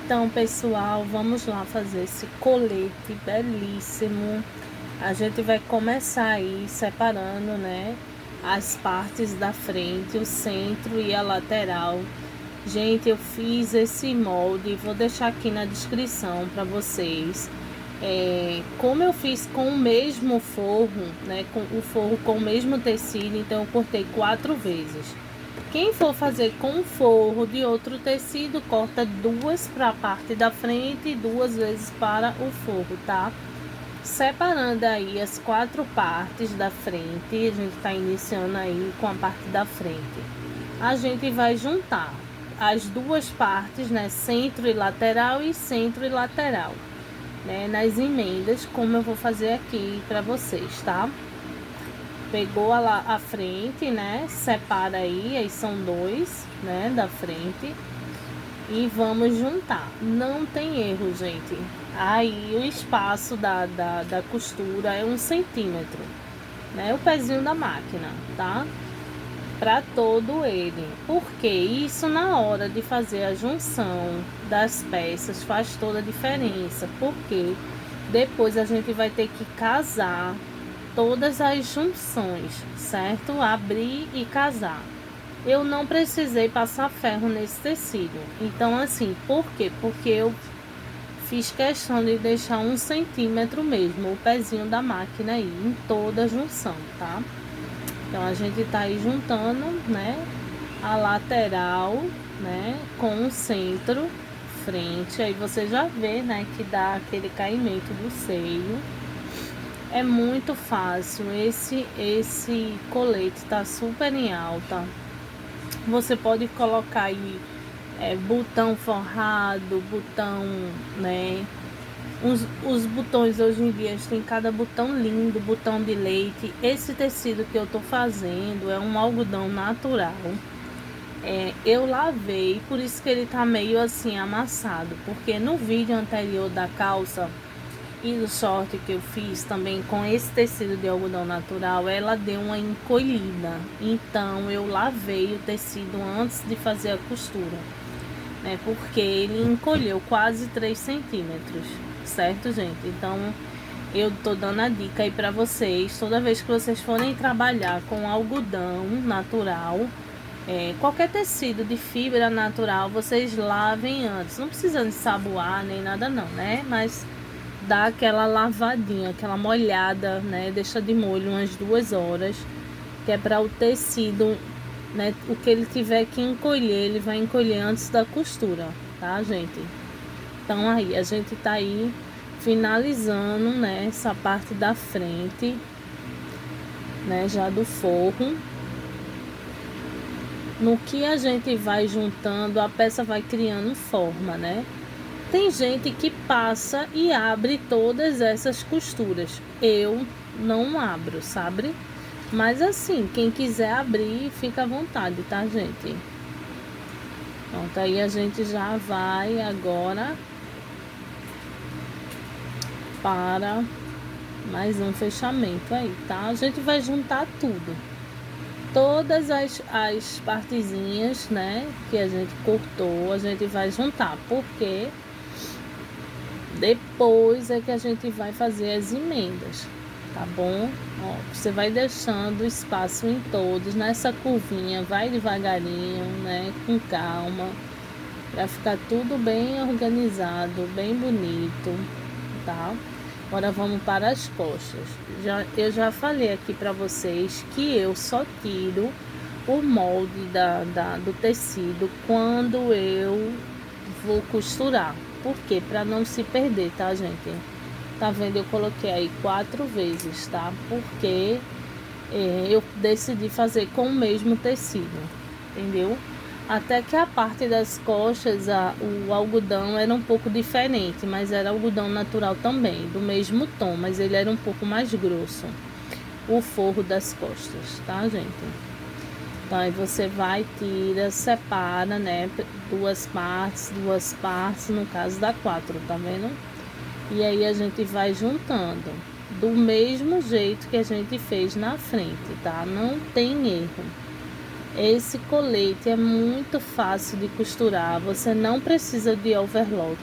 Então, pessoal, vamos lá fazer esse colete belíssimo. A gente vai começar aí separando, né, as partes da frente, o centro e a lateral. Gente, eu fiz esse molde, vou deixar aqui na descrição para vocês. Como eu fiz com o mesmo forro, né, com o forro com o mesmo tecido, então eu cortei 4 vezes. Quem for fazer com forro de outro tecido, corta 2 para a parte da frente e 2 vezes para o forro, tá? Separando aí as 4 partes da frente, a gente tá iniciando aí com a parte da frente. A gente vai juntar as duas partes, né? Centro e lateral e centro e lateral, né? Nas emendas, como eu vou fazer aqui para vocês, tá? Pegou a frente, né? Separa aí são 2, né? Da frente. E vamos juntar. Não tem erro, gente. Aí o espaço da costura é 1 centímetro, né? O pezinho da máquina, tá? Para todo ele. Porque isso na hora de fazer a junção das peças faz toda a diferença. Porque depois a gente vai ter que casar todas as junções, certo? Abrir e casar. Eu não precisei passar ferro nesse tecido. Então, assim, por quê? Porque eu fiz questão de deixar 1 centímetro mesmo, o pezinho da máquina aí, em toda a junção, tá? Então, a gente tá aí juntando, né, a lateral, né, com o centro, frente. Aí você já vê, né, que dá aquele caimento do seio. É muito fácil, esse colete tá super em alta. Você pode colocar aí botão forrado, botão, né? Os botões hoje em dia tem cada botão lindo, botão de leite. Esse tecido que eu tô fazendo é um algodão natural. Eu lavei, por isso que ele tá meio assim amassado, porque no vídeo anterior da calça e do short que eu fiz também com esse tecido de algodão natural, ela deu uma encolhida. Então eu lavei o tecido antes de fazer a costura, né? Porque ele encolheu quase 3 centímetros, certo, gente? Então eu tô dando a dica aí pra vocês, toda vez que vocês forem trabalhar com algodão natural, qualquer tecido de fibra natural, vocês lavem antes. Não precisando ensaboar nem nada não, né? Mas dá aquela lavadinha, aquela molhada, né? Deixa de molho umas 2 horas, que é para o tecido, né? O que ele tiver que encolher, ele vai encolher antes da costura, tá, gente? Então aí, a gente tá aí finalizando, né? Essa parte da frente, né? Já do forro. No que a gente vai juntando, a peça vai criando forma, né? Tem gente que passa e abre todas essas costuras. Eu não abro, sabe? Mas assim, quem quiser abrir, fica à vontade, tá, gente? Pronto, aí a gente já vai agora para mais um fechamento aí, tá? A gente vai juntar tudo. Todas as partezinhas, né, que a gente cortou, a gente vai juntar, porque depois é que a gente vai fazer as emendas, tá bom? Ó, você vai deixando espaço em todos, nessa curvinha, vai devagarinho, né, com calma, para ficar tudo bem organizado, bem bonito, tá? Agora vamos para as costas. Eu já falei aqui para vocês que eu só tiro o molde do tecido quando eu vou costurar. Por quê? Para não se perder, tá, gente? Tá vendo? Eu coloquei aí 4 vezes, tá? Porque eu decidi fazer com o mesmo tecido, entendeu? Até que a parte das costas, o algodão era um pouco diferente, mas era algodão natural também, do mesmo tom, mas ele era um pouco mais grosso, o forro das costas, tá, gente? Então, aí você vai, tira, separa, né, duas partes, no caso dá 4, tá vendo? E aí a gente vai juntando, do mesmo jeito que a gente fez na frente, tá? Não tem erro. Esse colete é muito fácil de costurar, você não precisa de overlock.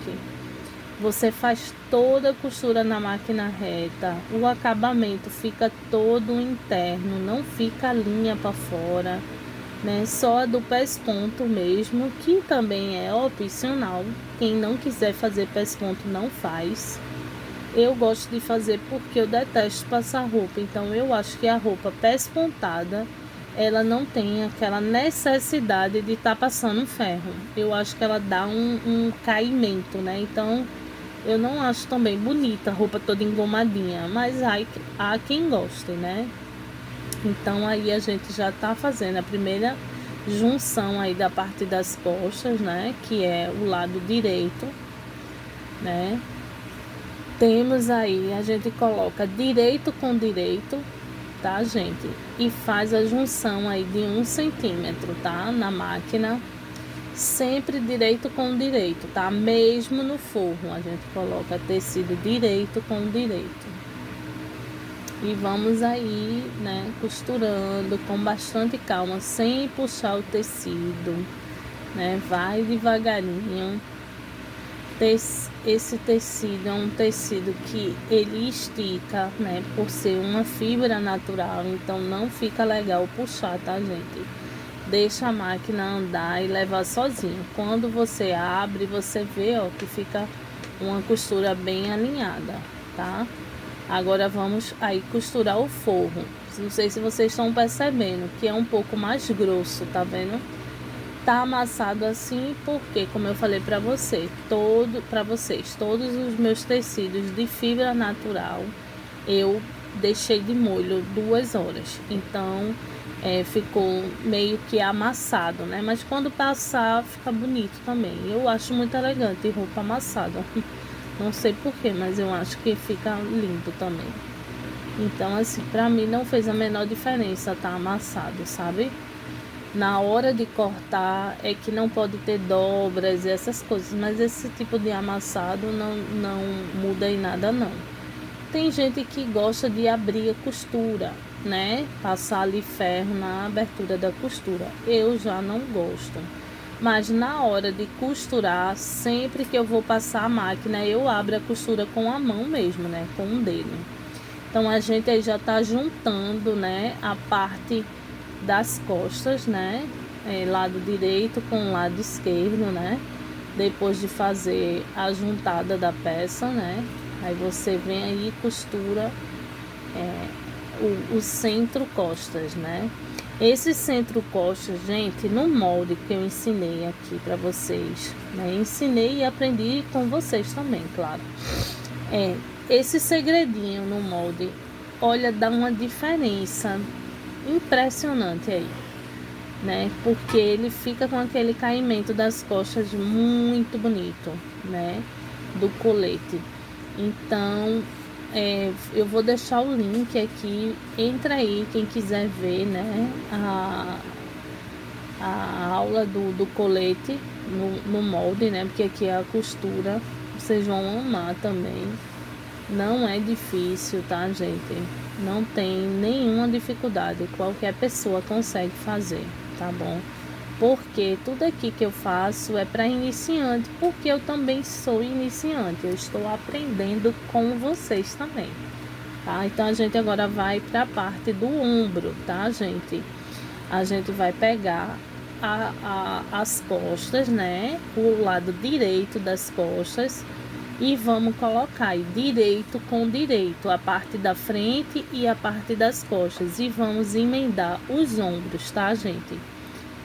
Você faz toda a costura na máquina reta, o acabamento fica todo interno, não fica a linha para fora, né? Só a do pesponto mesmo, que também é opcional. Quem não quiser fazer pesponto não faz. Eu gosto de fazer porque eu detesto passar roupa, então eu acho que a roupa pespontada ela não tem aquela necessidade de estar passando ferro. Eu acho que ela dá um caimento, né? Então eu não acho também bonita a roupa toda engomadinha, mas há quem goste, né? Então aí a gente já tá fazendo a primeira junção aí da parte das costas, né? Que é o lado direito, né? Temos aí, a gente coloca direito com direito, tá, gente? E faz a junção aí de 1 centímetro, tá? Na máquina. Sempre direito com direito, tá? Mesmo no forro, a gente coloca tecido direito com direito. E vamos aí, né, costurando com bastante calma, sem puxar o tecido, né? Vai devagarinho. Esse tecido é um tecido que ele estica, né? Por ser uma fibra natural, então não fica legal puxar, tá, gente? Deixa a máquina andar e levar sozinho. Quando você abre, você vê, ó, que fica uma costura bem alinhada, tá? Agora vamos aí costurar o forro. Não sei se vocês estão percebendo que é um pouco mais grosso, tá vendo? Tá amassado assim porque, como eu falei para vocês, todos os meus tecidos de fibra natural eu deixei de molho 2 horas. Então ficou meio que amassado, né? Mas quando passar fica bonito também. Eu acho muito elegante roupa amassada. Não sei porquê, mas eu acho que fica lindo também. Então assim, pra mim não fez a menor diferença tá amassado, sabe? Na hora de cortar é que não pode ter dobras e essas coisas, mas esse tipo de amassado não muda em nada não. Tem gente que gosta de abrir a costura, né? Passar ali ferro na abertura da costura. Eu já não gosto. Mas na hora de costurar, sempre que eu vou passar a máquina, eu abro a costura com a mão mesmo, né? Com o dedo. Então a gente aí já tá juntando, né? A parte das costas, né? Lado direito com o lado esquerdo, né? Depois de fazer a juntada da peça, né? Aí você vem aí e costura o centro costas, né? Esse centro costas, gente, no molde que eu ensinei aqui para vocês, né? Ensinei e aprendi com vocês também, claro. Esse segredinho no molde, olha, dá uma diferença impressionante aí, né? Porque ele fica com aquele caimento das costas muito bonito, né? Do colete. Então, eu vou deixar o link aqui. Entra aí quem quiser ver, né? A aula do colete no molde, né? Porque aqui é a costura. Vocês vão amar também. Não é difícil, tá, gente? Não tem nenhuma dificuldade. Qualquer pessoa consegue fazer, tá bom? Porque tudo aqui que eu faço é para iniciante, porque eu também sou iniciante. Eu estou aprendendo com vocês também, tá? Então a gente agora vai para a parte do ombro, tá, gente? A gente vai pegar as costas, né? O lado direito das costas. E vamos colocar aí direito com direito, a parte da frente e a parte das costas. E vamos emendar os ombros, tá, gente?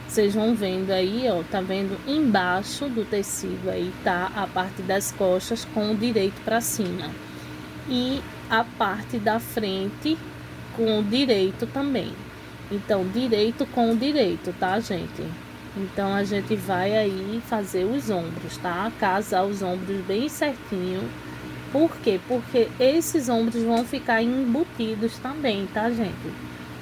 Vocês vão vendo aí, ó, tá vendo embaixo do tecido aí, tá a parte das costas com o direito para cima. E a parte da frente com o direito também. Então, direito com o direito, tá, gente? Então, a gente vai aí fazer os ombros, tá? Casar os ombros bem certinho. Por quê? Porque esses ombros vão ficar embutidos também, tá, gente?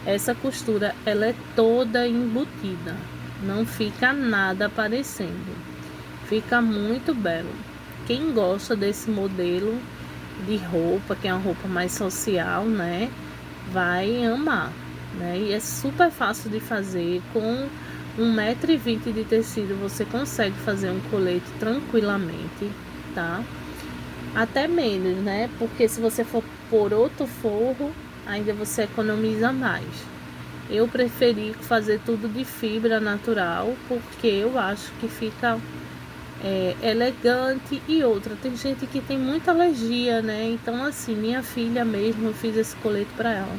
Essa costura, ela é toda embutida. Não fica nada aparecendo. Fica muito belo. Quem gosta desse modelo de roupa, que é uma roupa mais social, né? Vai amar. né? E é super fácil de fazer. Com 1,20 m de tecido você consegue fazer um colete tranquilamente, tá? Até menos, né? Porque se você for por outro forro, ainda você economiza mais. Eu preferi fazer tudo de fibra natural, porque eu acho que fica elegante. E outra, tem gente que tem muita alergia, né? Então, assim, minha filha mesmo, eu fiz esse colete para ela.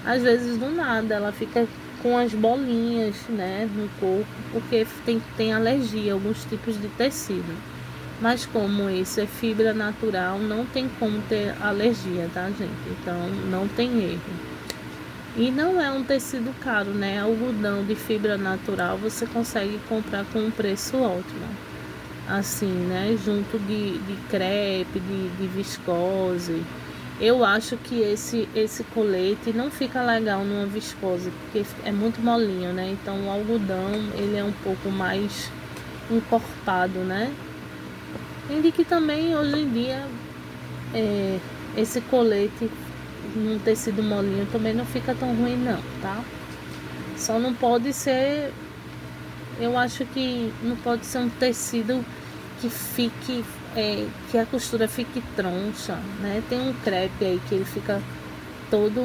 Às vezes, do nada, ela fica com as bolinhas, né, no corpo, porque tem alergia a alguns tipos de tecido. Mas como isso é fibra natural, não tem como ter alergia, tá, gente? Então, não tem erro. E não é um tecido caro, né? Algodão de fibra natural você consegue comprar com um preço ótimo. Assim, né? Junto de crepe, de viscose. Eu acho que esse colete não fica legal numa viscose, porque é muito molinho, né? Então o algodão, ele é um pouco mais encorpado, né? E que também hoje em dia esse colete num tecido molinho também não fica tão ruim não, tá? Só não pode ser, eu acho que não pode ser um tecido que fique, que a costura fique troncha, né? Tem um crepe aí que ele fica todo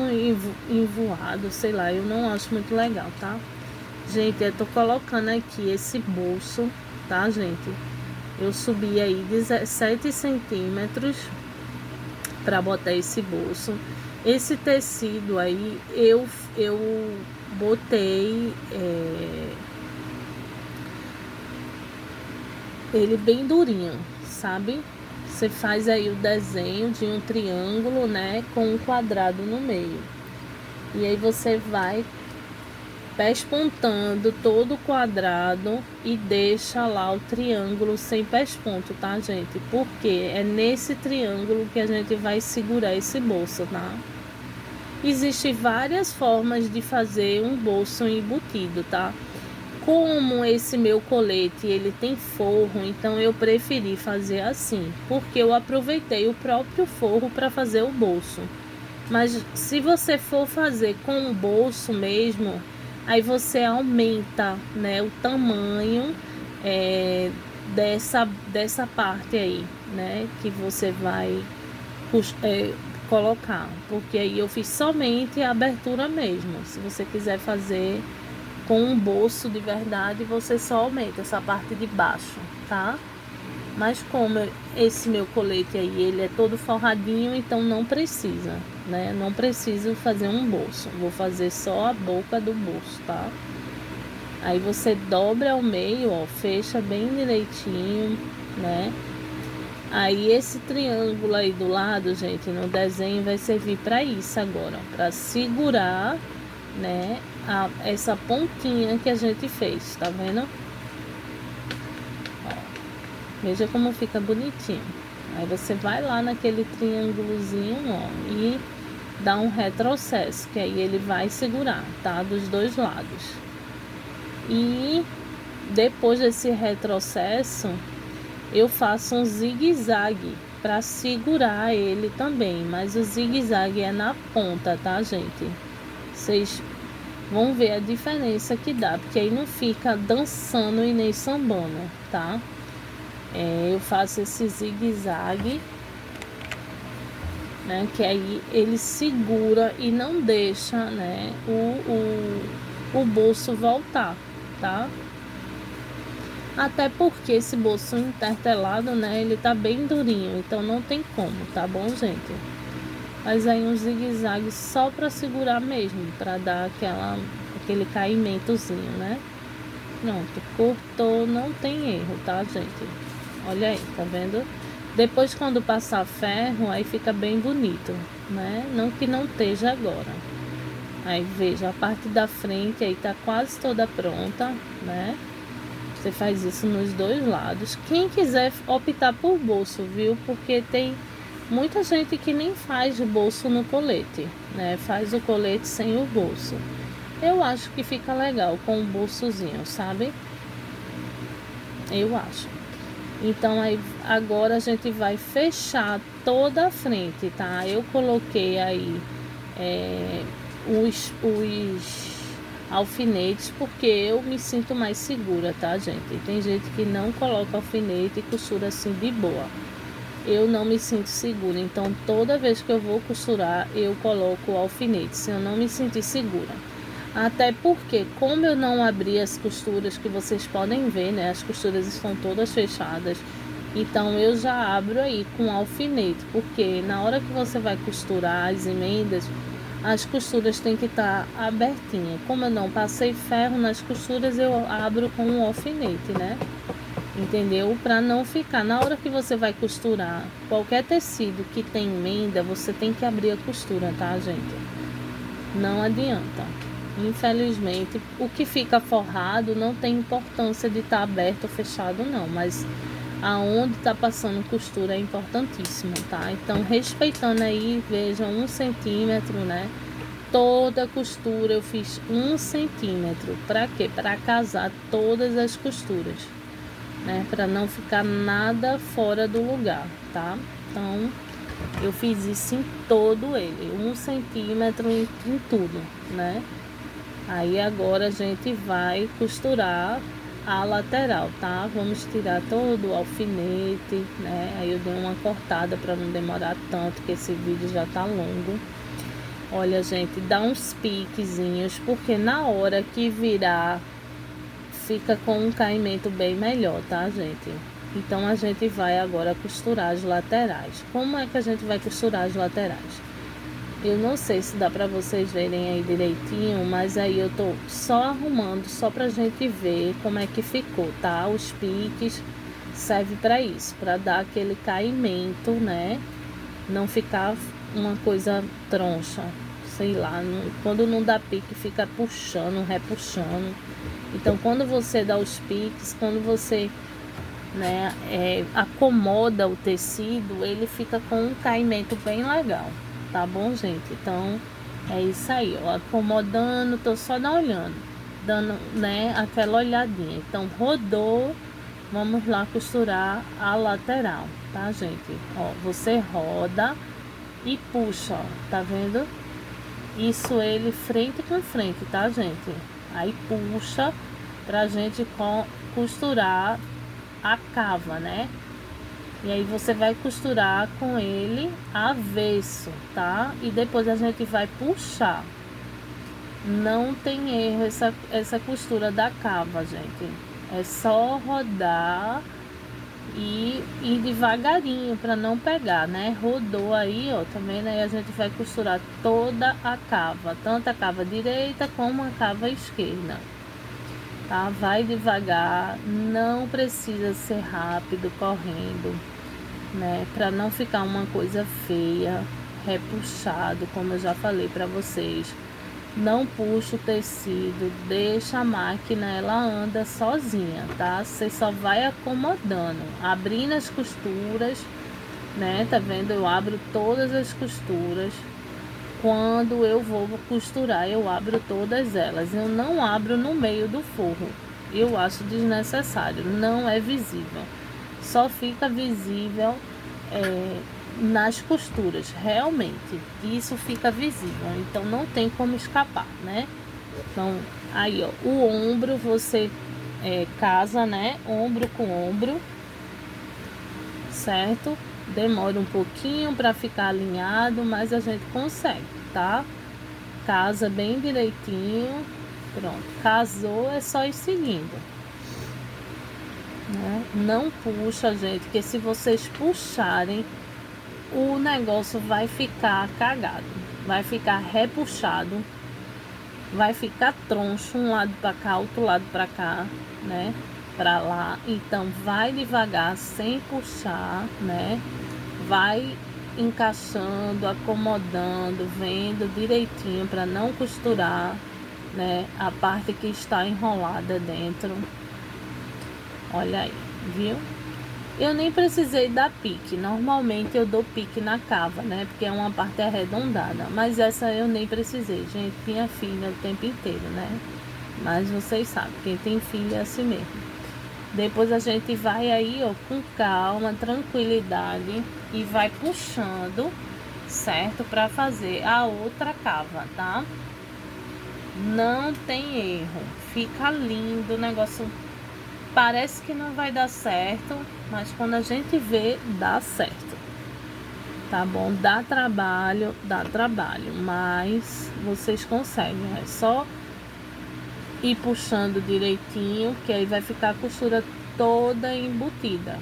envoado, sei lá, eu não acho muito legal, tá? Gente, eu tô colocando aqui esse bolso, tá, gente? Eu subi aí 17 centímetros para botar esse bolso. Esse tecido aí eu botei ele bem durinho, sabe? Você faz aí o desenho de um triângulo, né, com um quadrado no meio. E aí você vai pespontando todo o quadrado e deixa lá o triângulo sem pesponto, tá, gente? Porque é nesse triângulo que a gente vai segurar esse bolso, tá? Existem várias formas de fazer um bolso embutido, tá? Como esse meu colete ele tem forro, então eu preferi fazer assim, porque eu aproveitei o próprio forro para fazer o bolso. Mas se você for fazer com o bolso mesmo, aí você aumenta, né, o tamanho dessa parte aí, né, que você vai colocar, porque aí eu fiz somente a abertura mesmo. Se você quiser fazer com um bolso de verdade, você só aumenta essa parte de baixo, tá? Mas como esse meu colete aí, ele é todo forradinho, então não precisa, né? Não preciso fazer um bolso. Vou fazer só a boca do bolso, tá? Aí você dobra ao meio, ó, fecha bem direitinho, né? Aí esse triângulo aí do lado, gente, no desenho vai servir para isso agora, para segurar, né, essa pontinha que a gente fez, tá vendo? Ó, veja como fica bonitinho. Aí você vai lá naquele triângulozinho, ó, e dá um retrocesso, que aí ele vai segurar, tá? Dos dois lados. E depois desse retrocesso, eu faço um zigue-zague para segurar ele também, mas o zigue-zague é na ponta, tá, gente? Vocês vão ver a diferença que dá, porque aí não fica dançando e nem sambando, tá? Eu faço esse zigue-zague, né? Que aí ele segura e não deixa, né, o bolso voltar, tá? Até porque esse bolso intertelado, né, ele tá bem durinho, então não tem como, tá bom, gente? Mas aí um zigue-zague só para segurar mesmo, para dar aquele caimentozinho, né? Pronto, cortou, não tem erro, tá, gente? Olha aí, tá vendo? Depois, quando passar ferro, aí fica bem bonito, né? Não que não esteja agora. Aí, veja, a parte da frente aí tá quase toda pronta, né? Você faz isso nos dois lados. Quem quiser optar por bolso, viu? Porque tem muita gente que nem faz bolso no colete, né? Faz o colete sem o bolso. Eu acho que fica legal com um bolsozinho, sabe? Eu acho. Então, aí agora a gente vai fechar toda a frente, tá? Eu coloquei aí os alfinetes, porque eu me sinto mais segura, tá, gente? Tem gente que não coloca alfinete e costura assim de boa. Eu não me sinto segura, então toda vez que eu vou costurar, eu coloco o alfinete, se eu não me sentir segura. Até porque, como eu não abri as costuras, que vocês podem ver, né? As costuras estão todas fechadas. Então eu já abro aí com alfinete, porque na hora que você vai costurar as emendas, as costuras têm que estar abertinhas. Como eu não passei ferro nas costuras, eu abro com um alfinete, né? Entendeu? Para não ficar, na hora que você vai costurar qualquer tecido que tem emenda, você tem que abrir a costura, tá, gente? Não adianta. Infelizmente, o que fica forrado não tem importância de estar aberto ou fechado, não, mas aonde tá passando costura é importantíssimo, tá? Então, respeitando aí, vejam, 1 centímetro, né? Toda costura eu fiz 1 centímetro. Para quê? Para casar todas as costuras, né? Para não ficar nada fora do lugar, tá? Então, eu fiz isso em todo ele, 1 centímetro em tudo, né? Aí agora a gente vai costurar a lateral, tá? Vamos tirar todo o alfinete, né? Aí eu dei uma cortada para não demorar tanto, que esse vídeo já tá longo. Olha, gente, dá uns piquezinhos, porque na hora que virar, fica com um caimento bem melhor, tá, gente? Então a gente vai agora costurar as laterais. Como é que a gente vai costurar as laterais? Eu não sei se dá pra vocês verem aí direitinho, mas aí eu tô só arrumando, só pra gente ver como é que ficou, tá? Os piques serve pra isso, pra dar aquele caimento, né? Não ficar uma coisa troncha, sei lá, quando não dá pique fica puxando, repuxando. Então quando você dá os piques, quando você, né, acomoda o tecido, ele fica com um caimento bem legal. Tá bom, gente? Então, é isso aí, ó. Acomodando, tô só olhando, dando, né, aquela olhadinha. Então, rodou, vamos lá costurar a lateral, tá, gente? Ó, você roda e puxa, ó, tá vendo? Isso ele frente com frente, tá, gente? Aí puxa pra gente costurar a cava, né? E aí você vai costurar com ele avesso, tá? E depois a gente vai puxar. Não tem erro essa costura da cava, gente. É só rodar e ir devagarinho para não pegar, né? Rodou aí, ó, tá vendo? Aí a gente vai costurar toda a cava, tanto a cava direita como a cava esquerda, tá? Vai devagar, não precisa ser rápido, correndo, né? Para não ficar uma coisa feia, repuxado, como eu já falei para vocês. Não puxa o tecido, deixa a máquina, ela anda sozinha, tá? Você só vai acomodando, abrindo as costuras, né? Tá vendo? Eu abro todas as costuras. Quando eu vou costurar, eu abro todas elas. Eu não abro no meio do forro. Eu acho desnecessário, não é visível. Só fica visível nas costuras, realmente. Isso fica visível, então não tem como escapar, né? Então, aí, ó, o ombro você casa, né? Ombro com ombro, certo? Demora um pouquinho para ficar alinhado, mas a gente consegue, tá? Casa bem direitinho. Pronto, casou, é só ir seguindo, né? Não puxa, gente, porque se vocês puxarem, o negócio vai ficar cagado, vai ficar repuxado, vai ficar troncho, um lado para cá, outro lado para cá, né? Para lá. Então vai devagar, sem puxar, né? Vai encaixando, acomodando, vendo direitinho para não costurar, né? A parte que está enrolada dentro. Olha aí, viu? Eu nem precisei dar pique. Normalmente eu dou pique na cava, né? Porque é uma parte arredondada. Mas essa eu nem precisei, gente. Tinha filha o tempo inteiro, né? Mas vocês sabem, quem tem filho é assim mesmo. Depois a gente vai aí, ó, com calma, tranquilidade. E vai puxando, certo? Pra fazer a outra cava, tá? Não tem erro. Fica lindo o negócio. Parece que não vai dar certo, mas quando a gente vê, dá certo. Tá bom? Dá trabalho, mas vocês conseguem. É só ir puxando direitinho, que aí vai ficar a costura toda embutida.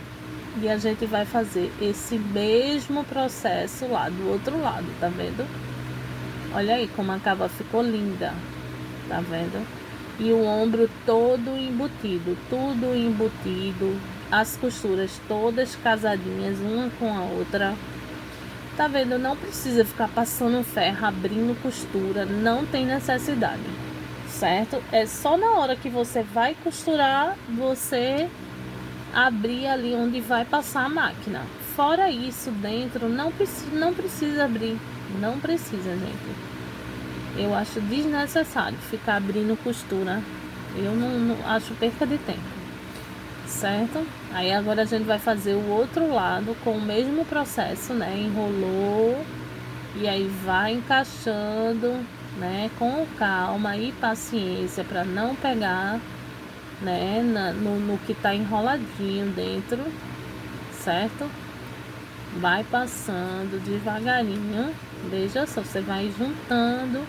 E a gente vai fazer esse mesmo processo lá do outro lado, tá vendo? Olha aí como a cava ficou linda, tá vendo? E o ombro todo embutido, tudo embutido, as costuras todas casadinhas uma com a outra. Tá vendo? Não precisa ficar passando ferro, abrindo costura, não tem necessidade, certo? É só na hora que você vai costurar, você abrir ali onde vai passar a máquina. Fora isso, dentro não precisa abrir, não precisa, gente. Eu acho desnecessário ficar abrindo costura. Eu não acho perca de tempo, certo? Aí agora a gente vai fazer o outro lado com o mesmo processo, né? Enrolou e aí vai encaixando, né? Com calma e paciência para não pegar, né? No que tá enroladinho dentro, certo? Vai passando devagarinho. Veja só, você vai juntando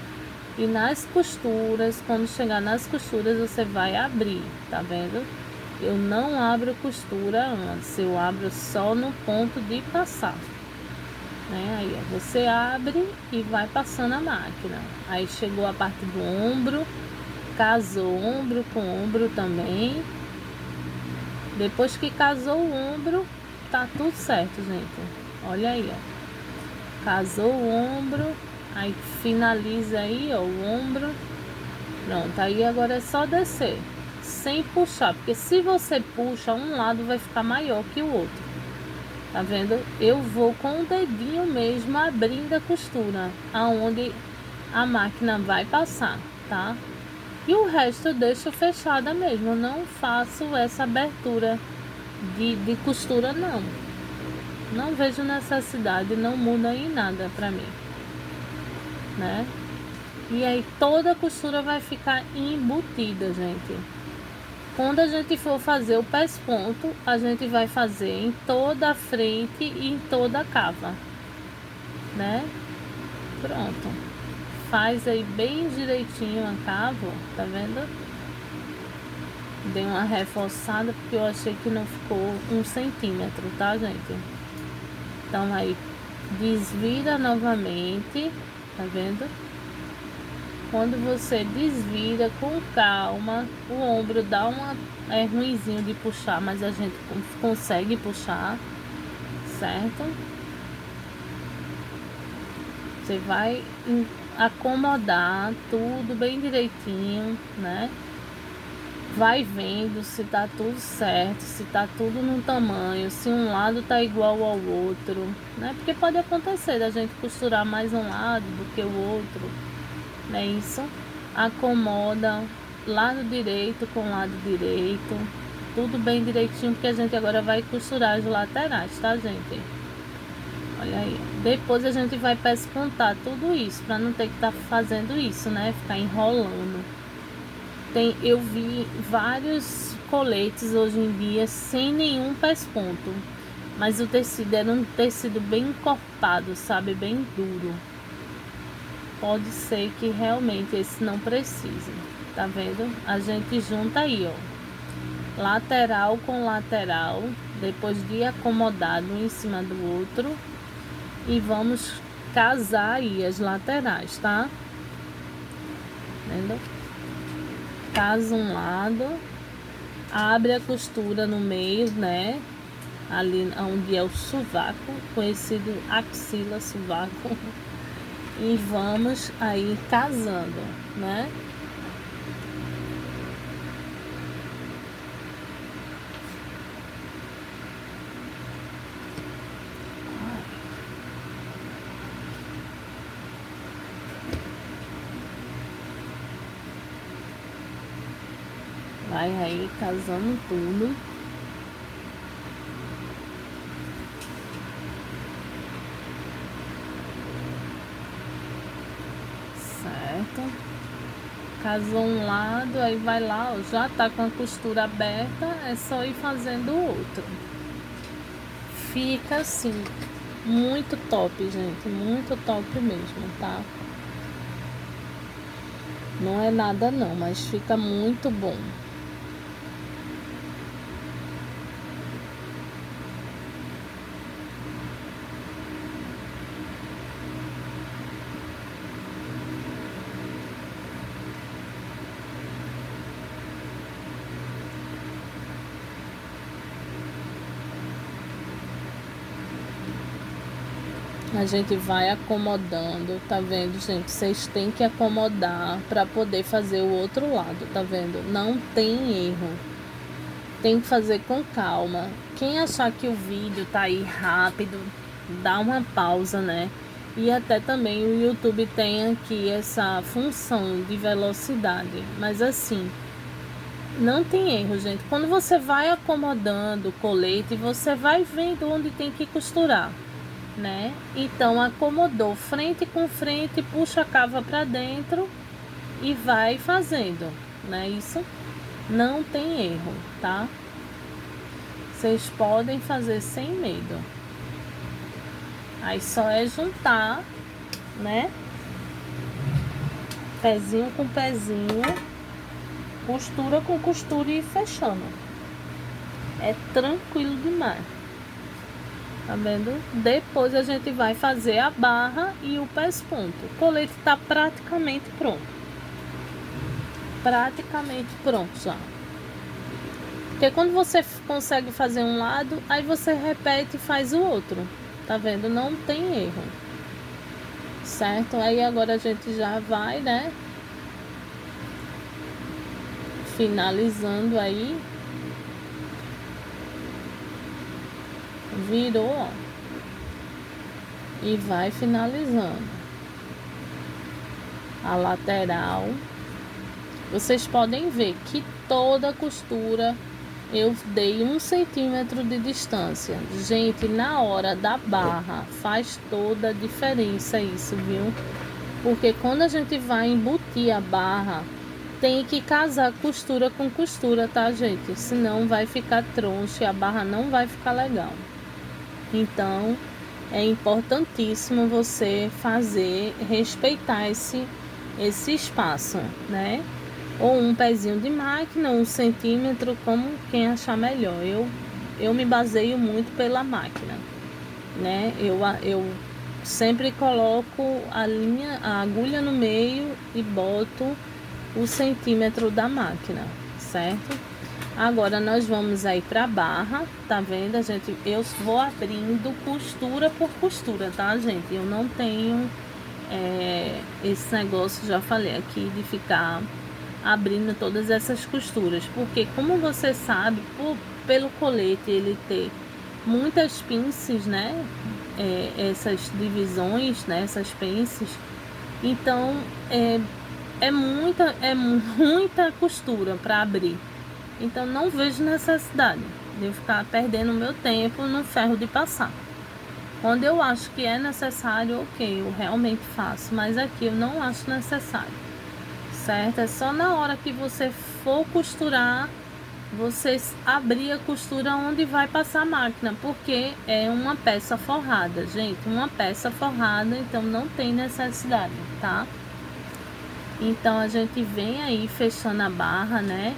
e nas costuras, quando chegar nas costuras, você vai abrir, tá vendo? Eu não abro costura antes, eu abro só no ponto de passar, né? Aí ó, você abre e vai passando a máquina. Aí chegou a parte do ombro, casou ombro com ombro também. Depois que casou o ombro, tá tudo certo, gente. Olha aí, ó. Casou o ombro, aí finaliza aí, ó, o ombro. Pronto, aí agora é só descer, sem puxar, porque se você puxa, um lado vai ficar maior que o outro. Tá vendo? Eu vou com o dedinho mesmo abrindo a costura, aonde a máquina vai passar, tá? E o resto eu deixo fechada mesmo, eu não faço essa abertura de costura, não. Não vejo necessidade, não muda em nada pra mim, né? E aí toda a costura vai ficar embutida, gente. Quando a gente for fazer o pesponto, a gente vai fazer em toda a frente e em toda a cava, né? Pronto. Faz aí bem direitinho a cava, ó, tá vendo? Dei uma reforçada porque eu achei que não ficou 1 centímetro, tá, gente? Então aí desvira novamente, tá vendo? Quando você desvira com calma, o ombro dá uma ruinzinho de puxar, mas a gente consegue puxar, certo? Você vai acomodar tudo bem direitinho, né? Vai vendo se tá tudo certo, se tá tudo no tamanho, se um lado tá igual ao outro, né? Porque pode acontecer da gente costurar mais um lado do que o outro, né? Isso acomoda lado direito com lado direito, tudo bem direitinho, porque a gente agora vai costurar as laterais, tá, gente? Olha aí. Depois a gente vai pespontar tudo isso, para não ter que estar fazendo isso, né? Ficar enrolando. Eu vi vários coletes hoje em dia sem nenhum pesponto, mas o tecido era um tecido bem encorpado, sabe? Bem duro. Pode ser que realmente esse não precise, tá vendo? A gente junta aí, ó, lateral com lateral, depois de acomodado um em cima do outro, e vamos casar aí as laterais, tá? Vendo? Casa um lado, abre a costura no meio, né? Ali onde é o sovaco, conhecido axila sovaco. E vamos aí casando, né? Vai aí casando tudo. Certo? casou um lado, aí vai lá, ó, já tá com a costura aberta, é só ir fazendo o outro. Fica assim, muito top, gente, muito top mesmo, tá? Não é nada não, mas fica muito bom. A gente vai acomodando, tá vendo, gente? Vocês têm que acomodar para poder fazer o outro lado, tá vendo? Não tem erro. Tem que fazer com calma. Quem achar que o vídeo tá aí rápido, dá uma pausa, né? E até também o YouTube tem aqui essa função de velocidade. Mas assim, não tem erro, gente. Quando você vai acomodando o colete, você vai vendo onde tem que costurar, né? Então acomodou frente com frente, puxa a cava para dentro e vai fazendo, né? Isso não tem erro, tá? Vocês podem fazer sem medo. Aí só é juntar, né? Pezinho com pezinho, costura com costura e ir fechando. É tranquilo demais. Tá vendo? Depois a gente vai fazer a barra e o pesponto. O colete tá praticamente pronto. Praticamente pronto já. Porque quando você consegue fazer um lado, aí você repete e faz o outro. Tá vendo? Não tem erro. Certo? Aí agora a gente já vai, né? Finalizando aí. Virou, ó. E vai finalizando. A lateral. Vocês podem ver que toda a costura eu dei 1 centímetro de distância. Gente, na hora da barra faz toda a diferença isso, viu? Porque quando a gente vai embutir a barra, tem que casar costura com costura, tá, gente? Senão vai ficar troncho e a barra não vai ficar legal. Então, é importantíssimo você fazer, respeitar esse espaço, né? Ou um pezinho de máquina, 1 centímetro, como quem achar melhor. Eu me baseio muito pela máquina, né? Eu sempre coloco a agulha no meio e boto o centímetro da máquina, certo? Agora nós vamos aí pra barra, tá vendo, gente? Eu vou abrindo costura por costura, tá, gente? Eu não tenho esse negócio, já falei aqui, de ficar abrindo todas essas costuras, porque como você sabe, pelo colete ele ter muitas pinças, né? Essas divisões, né? Essas pences, então é muita costura para abrir. Então não vejo necessidade de eu ficar perdendo meu tempo no ferro de passar. Quando eu acho que é necessário, ok, eu realmente faço, mas aqui eu não acho necessário, certo? É só na hora que você for costurar, você abrir a costura onde vai passar a máquina, porque é uma peça forrada, gente, uma peça forrada, então não tem necessidade, tá? Então a gente vem aí fechando a barra, né?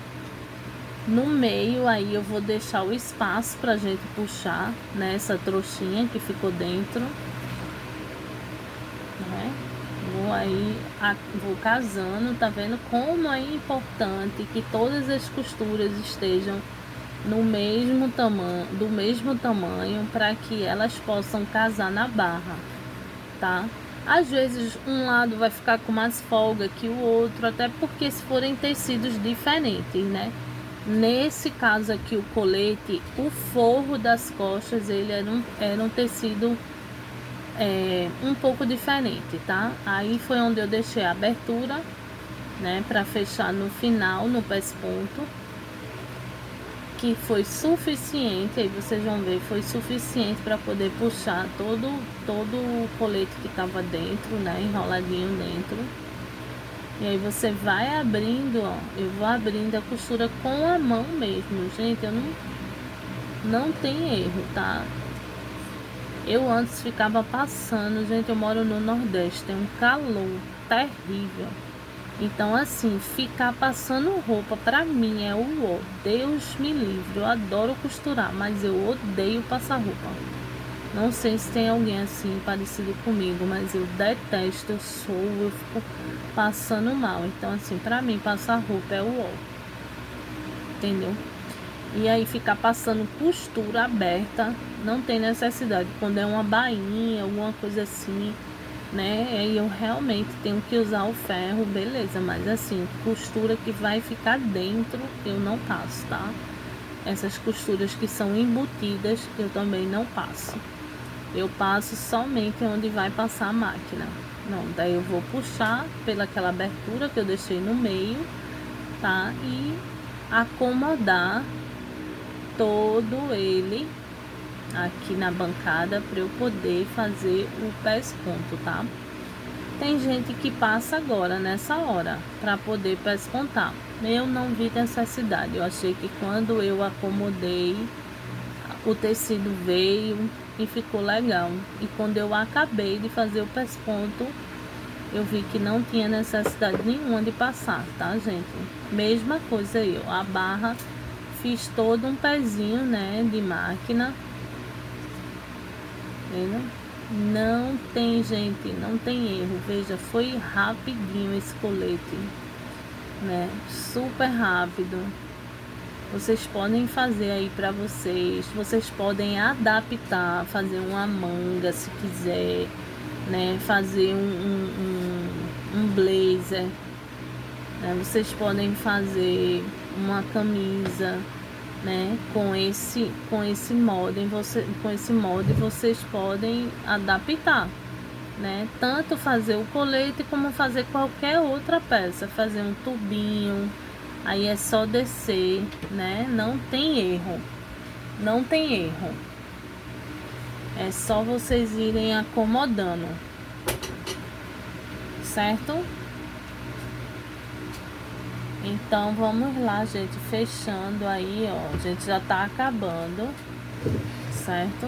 No meio aí eu vou deixar o espaço pra gente puxar, né, essa trouxinha que ficou dentro, né? Vou casando, tá vendo como é importante que todas as costuras estejam no mesmo tamanho, do mesmo tamanho, para que elas possam casar na barra, tá? Às vezes um lado vai ficar com mais folga que o outro, até porque se forem tecidos diferentes, né? Nesse caso aqui, o colete, o forro das costas, ele era um tecido um pouco diferente, tá? Aí foi onde eu deixei a abertura, né, para fechar no final, no pesponto, que foi suficiente. Aí vocês vão ver, foi suficiente para poder puxar todo o colete que tava dentro, né, enroladinho dentro. E aí você vai abrindo, ó. Eu vou abrindo a costura com a mão mesmo, gente. Eu não tem erro, tá? Eu antes ficava passando, gente. Eu moro no Nordeste, tem um calor terrível. Então, assim, ficar passando roupa pra mim é o ó. Deus me livre. Eu adoro costurar, mas eu odeio passar roupa. Não sei se tem alguém assim parecido comigo, mas eu detesto, eu fico passando mal. Então, assim, pra mim, passar roupa é o ó. Entendeu? E aí, ficar passando costura aberta, não tem necessidade. Quando é uma bainha, alguma coisa assim, né? Aí eu realmente tenho que usar o ferro, beleza. Mas, assim, costura que vai ficar dentro, eu não passo, tá? Essas costuras que são embutidas, eu também não passo. Eu passo somente onde vai passar a máquina. Não, daí eu vou puxar pelaquela abertura que eu deixei no meio, tá? E acomodar todo ele aqui na bancada para eu poder fazer o pesponto, tá? Tem gente que passa agora, nessa hora, para poder pespontar. Eu não vi necessidade. Eu achei que quando eu acomodei, o tecido veio e ficou legal. E quando eu acabei de fazer o pesponto, eu vi que não tinha necessidade nenhuma de passar, tá, gente? Mesma coisa eu, a barra, fiz todo um pezinho, né, de máquina. Vendo? Não tem, gente, não tem erro. Veja, foi rapidinho esse colete, né? Super rápido. Vocês podem fazer aí para vocês podem adaptar, fazer uma manga se quiser, né? Fazer um blazer, né? Vocês podem fazer uma camisa, né? Com esse molde, com esse molde vocês podem adaptar, né? Tanto fazer o colete como fazer qualquer outra peça, fazer um tubinho. Aí é só descer, né? Não tem erro. Não tem erro. É só vocês irem acomodando. Certo? Então vamos lá, gente. Fechando aí, ó. A gente já tá acabando. Certo?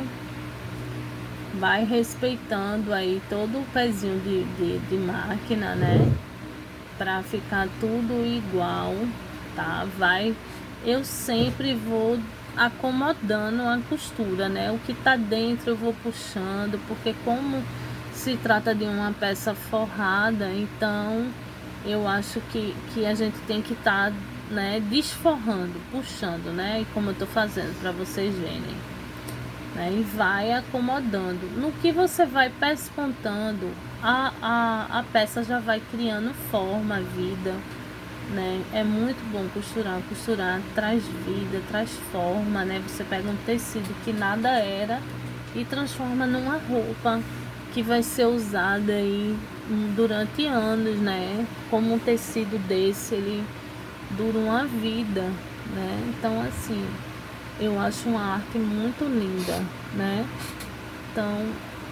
Vai respeitando aí todo o pezinho de máquina, né? Pra ficar tudo igual, tá? Eu sempre vou acomodando a costura, né? O que tá dentro eu vou puxando, porque como se trata de uma peça forrada, então eu acho que a gente tem que estar, né, desforrando, puxando, né? E como eu tô fazendo para vocês verem, né? E vai acomodando. No que você vai pespontando, a peça já vai criando forma, vida, né? É muito bom costurar traz vida, traz forma, né? Você pega um tecido que nada era e transforma numa roupa que vai ser usada aí durante anos, né? Como um tecido desse, ele dura uma vida, né? Então, assim, eu acho uma arte muito linda, né? Então,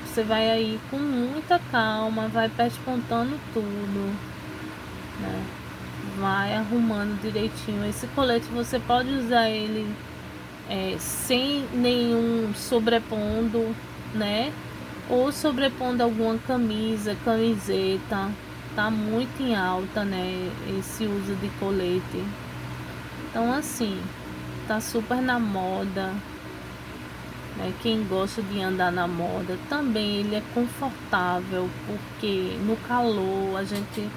você vai aí com muita calma, vai pespontando tudo, né? Vai arrumando direitinho. Esse colete você pode usar ele sem nenhum sobrepondo, né? Ou sobrepondo alguma camisa, camiseta. Tá muito em alta, né? Esse uso de colete. Então, assim, tá super na moda, né? Quem gosta de andar na moda também, ele é confortável, porque no calor a gente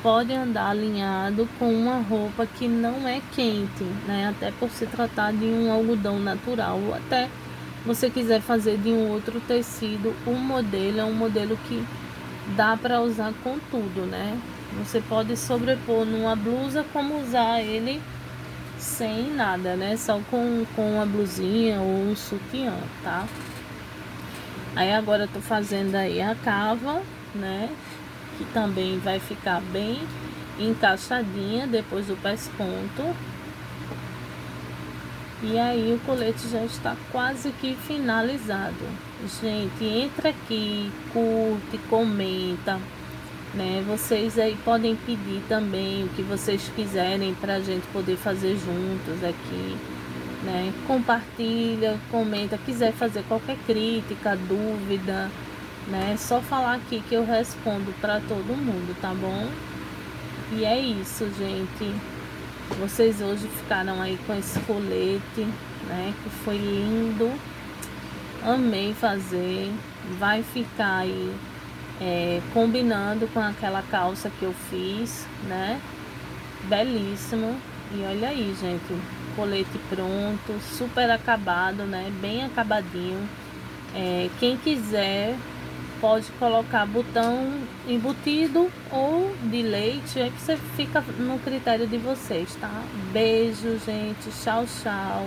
pode andar alinhado com uma roupa que não é quente, né? Até por se tratar de um algodão natural, ou até você quiser fazer de um outro tecido, o modelo é um modelo que dá para usar com tudo, né? Você pode sobrepor numa blusa, como usar ele sem nada, né? Só com uma blusinha ou um sutiã, tá? Aí agora eu tô fazendo aí a cava, né? Que também vai ficar bem encaixadinha depois do pesponto. E aí o colete já está quase que finalizado. Gente, entra aqui, curte, comenta, né? Vocês aí podem pedir também o que vocês quiserem para a gente poder fazer juntos aqui, né? Compartilha, comenta, quiser fazer qualquer crítica, dúvida, né? Só falar aqui que eu respondo para todo mundo, tá bom? E é isso, gente. Vocês hoje ficaram aí com esse colete, né? Que foi lindo. Amei fazer. Vai ficar aí combinando com aquela calça que eu fiz, né? Belíssimo. E olha aí, gente, colete pronto, super acabado, né? Bem acabadinho. Quem quiser pode colocar botão embutido ou de leite, aí você fica no critério de vocês, tá? Beijo, gente. Tchau, tchau.